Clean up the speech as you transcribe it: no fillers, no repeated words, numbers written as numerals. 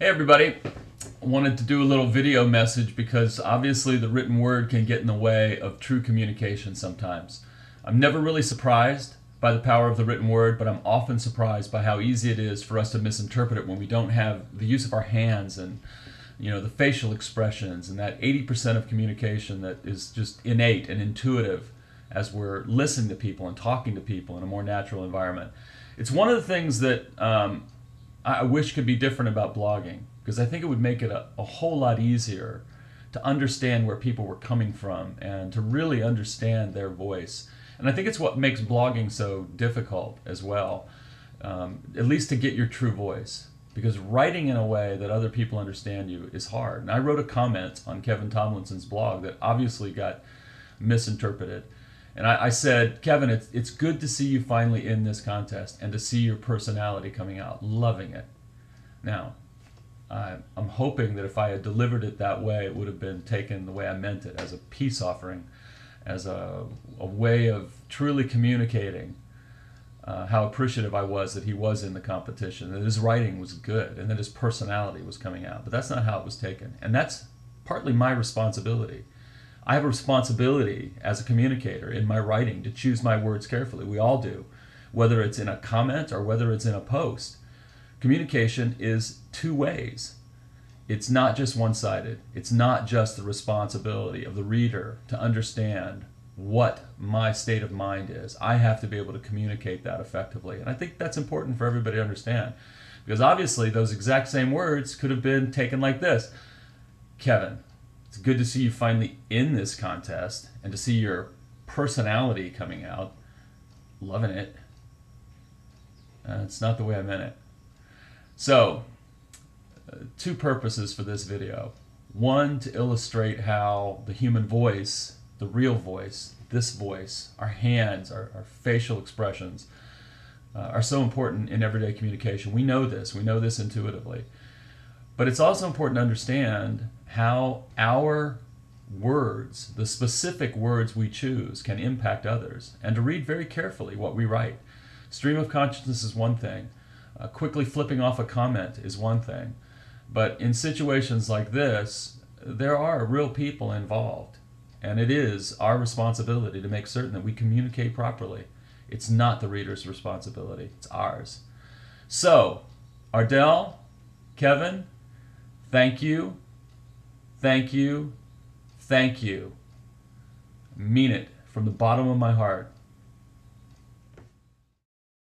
Hey everybody, I wanted to do a little video message because obviously the written word can get in the way of true communication sometimes. I'm never really surprised by the power of the written word, but I'm often surprised by how easy it is for us to misinterpret it when we don't have the use of our hands and the facial expressions and that 80% of communication that is just innate and intuitive as we're listening to people and talking to people in a more natural environment. It's one of the things that I wish could be different about blogging, because I think it would make it a whole lot easier to understand where people were coming from and to really understand their voice. And I think it's what makes blogging so difficult as well, at least to get your true voice. Because writing in a way that other people understand you is hard. And I wrote a comment on Kevin Tomlinson's blog that obviously got misinterpreted. And I said, Kevin, it's good to see you finally in this contest and to see your personality coming out. Loving it. Now, I'm hoping that if I had delivered it that way, it would have been taken the way I meant it, as a peace offering, as a way of truly communicating how appreciative I was that he was in the competition, that his writing was good, and that his personality was coming out. But that's not how it was taken. And that's partly my responsibility. I have a responsibility as a communicator in my writing to choose my words carefully. We all do, whether it's in a comment or whether it's in a post. Communication is two ways. It's not just one-sided. It's not just the responsibility of the reader to understand what my state of mind is. I have to be able to communicate that effectively. And I think that's important for everybody to understand, because obviously those exact same words could have been taken like this. Kevin, it's good to see you finally in this contest and to see your personality coming out. Loving it. It's not the way I meant it. So, two purposes for this video. One, to illustrate how the human voice, the real voice, this voice, our hands, our facial expressions are so important in everyday communication. We know this intuitively. But it's also important to understand how our words, the specific words we choose, can impact others, and to read very carefully what we write. Stream of consciousness is one thing. Quickly flipping off a comment is one thing. But in situations like this, there are real people involved, and it is our responsibility to make certain that we communicate properly. It's not the reader's responsibility, it's ours. So, Ardell, Kevin, thank you, thank you, thank you. I mean it from the bottom of my heart.